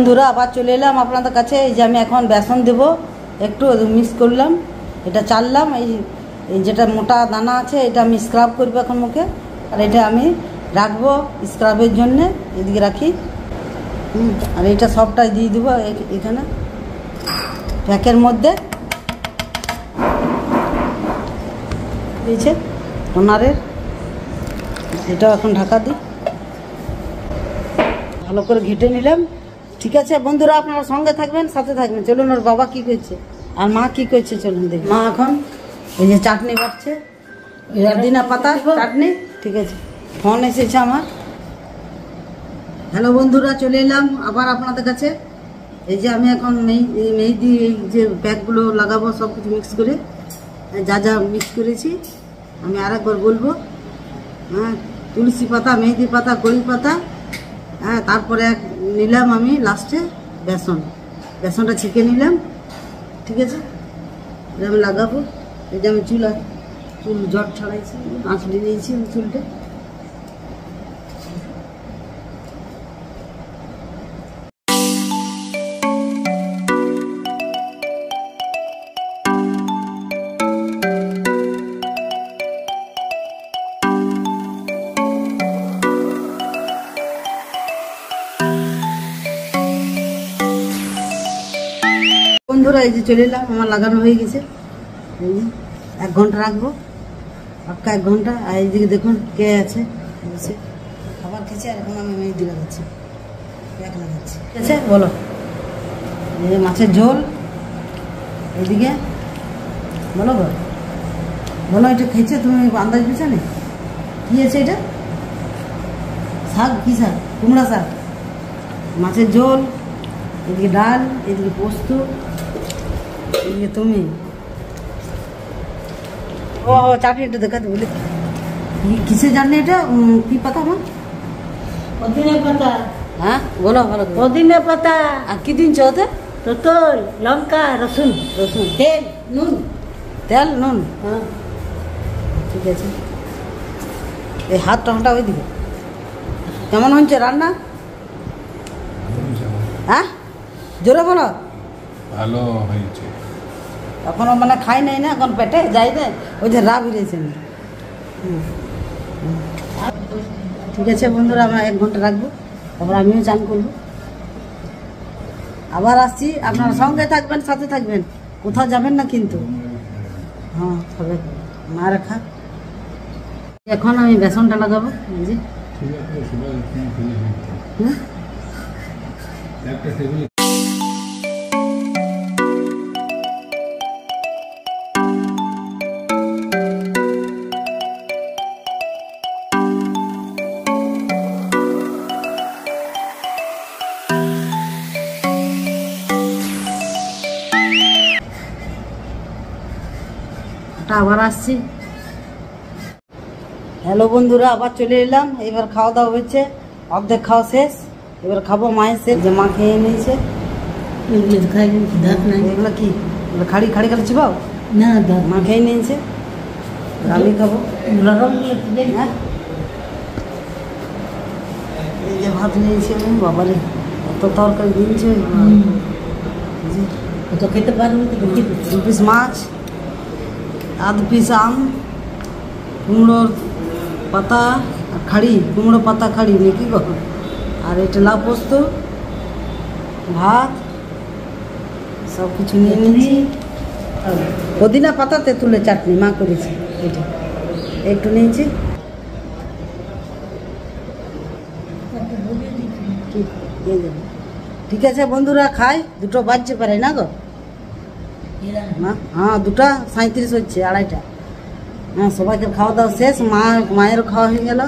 বন্ধুরা আবার চলে এলাম আপনাদের কাছে। এই যে আমি এখন বেসন দেবো, একটু মিক্স করলাম, এটা চাললাম। এই যেটা মোটা দানা আছে এটা আমি স্ক্রাব করবো এখন মুখে, আর এটা আমি রাখবো স্ক্রাবের জন্যে, এদিকে রাখি। আর এটা সবটাই দিয়ে দেবো এখানে প্যাকের মধ্যে দিয়েছে টোনারের। এটাও এখন ঢাকা দিই, ভালো করে ঘেটে নিলাম। ঠিক আছে বন্ধুরা, আপনারা সঙ্গে থাকবেন, সাথে থাকবেন। চলুন ওর বাবা কি করছে আর মা কি করছে চলুন দেখি। মা এখন এই যে চাটনি বাটছে, পুদিনা পাতা চাটনি। ঠিক আছে, ফোন এসেছে আমার। হ্যালো বন্ধুরা, চলে এলাম আবার আপনাদের কাছে। এই যে আমি এখন মেহেদি এই যে প্যাকগুলো লাগাবো, সব কিছু মিক্স করে, যা যা মিক্স করেছি আমি আরেকবার বলবো। হ্যাঁ, তুলসী পাতা, মেহেদি পাতা, কড়ি পাতা, হ্যাঁ, তারপরে নিলাম আমি লাস্টে বেসনটা ছেঁকে নিলাম। ঠিক আছে, এটা আমি লাগাবো। এই যে আমি চুল জট ছাড়াইছি, আঁচড়ে নিয়েছি আমি চুলটা। বন্ধুরা এই যে চলে এলাম, আমার লাগানো হয়ে গেছে। এই যে 1 ঘন্টা রাখবো, পাক্কা 1 ঘন্টা। আর এইদিকে দেখুন কে আছে বসে খাবার খেয়েছে, আর এখন আমি মেহেদি লাগাচ্ছি, প্যাক লাগাচ্ছি। ঠিক আছে, বলো। এই যে মাছের ঝোল, এইদিকে বলো বলো এটা খেয়েছে তুমি, আন্দাজ পেয়েছো না কি আছে এটা? শাক, কি শাক? কুমড়া শাক, মাছের ঝোল, এদিকে ডাল, এদিকে পোস্ত, এদিকে তুমি। ও চাটনিটা দেখাতে বলি, কিসে জানি এটা? কি পাতা মা? পুদিনা পাতা। হ্যাঁ বলো ভালো। পুদিনা পাতা। আর কি দিনছো ওতে? তোল, লঙ্কা, রসুন, তেল, নুন। হ্যাঁ ঠিক আছে। এই হাতটা হাঁটা ওইদিকে। কেমন হচ্ছে রান্না? হ্যাঁ জোরে বলো। ভালো হয়েছে। এখনো মানে খাই নাই না, এখন পেটে যাই না, ওই যে রাব বেরিয়েছে। ঠিক আছে বন্ধুরা, আমরা 1 ঘন্টা রাখবো, তারপর আমিও চান করবো। আবার আসছি, আপনারা সঙ্গে থাকবেন, সাথে থাকবেন, কোথাও যাবেন না কিন্তু। হ্যাঁ তবে মা রাখা। এখন আমি বেসনটা লাগাবো। জি আবার আসছি। হ্যালো বন্ধুরা, আবার চলে এলাম। এবার খাওয়া দাওয়া হচ্ছে, অর্ধেক খাওয়া শেষ। এবার খাবো মায়ের শেষ, যে মা খেয়ে নিয়েছে। এগুলো কি খাড়ি খাড়ি খালি চিবাও না, মা খেয়ে নিয়েছে, আমি খাবো। হ্যাঁ এই যে ভাত নিয়েছি আমি, বাবারে কত তরকারি দিয়েছে। তো খেতে পারবো। 2 পিস মাছ, 1/2 পিস আম, কুমড়োর পাতা খাড়ি, কুমড়ো পাতা খাড়ি নাকি গো, আর এটা লাউ পোস্ত, ভাত, সব কিছু নিয়ে নিয়েছি। পুদিনা পাতা তেঁতুলের চাটনি মা করেছি, এটা একটু নিয়েছি। ঠিক আছে বন্ধুরা, খাই। 2টো বাজছে পারে না গো? হ্যাঁ 2টা 37 হচ্ছে, 2:30টা। হ্যাঁ সবাইকে খাওয়া দাওয়া শেষ, মায়েরও খাওয়া হয়ে গেল।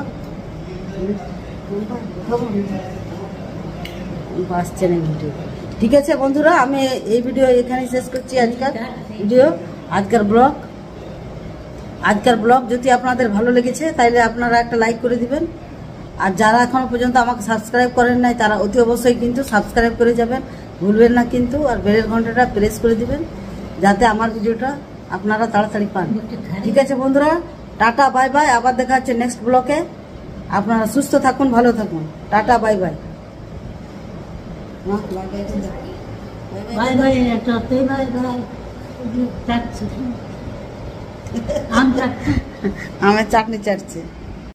আসছে না ভিডিও। ঠিক আছে বন্ধুরা, আমি এই ভিডিও এখানে শেষ করছি। আজকের ব্লগ যদি আপনাদের ভালো লেগেছে তাহলে আপনারা একটা লাইক করে দিবেন। আর যারা এখনো পর্যন্ত আমাকে সাবস্ক্রাইব করেন নাই তারা অতি অবশ্যই কিন্তু সাবস্ক্রাইব করে যাবেন, ভুলবেন না কিন্তু। আর বেলের ঘন্টাটা প্রেস করে দিবেন যাতে আমার ভিডিওটা আপনারা তাড়াতাড়ি পান। ঠিক আছে বন্ধুরা, টাটা বাই বাই। আবার দেখা হচ্ছে নেক্সট ব্লগে। আপনারা সুস্থ থাকুন, ভালো থাকুন। Tata bye bye. না বাই বাই করে দাও। বাই বাই এটাতে বাই বাই চাচ্ছি আম চাচ্ছি আমের চাটনি চাটছে।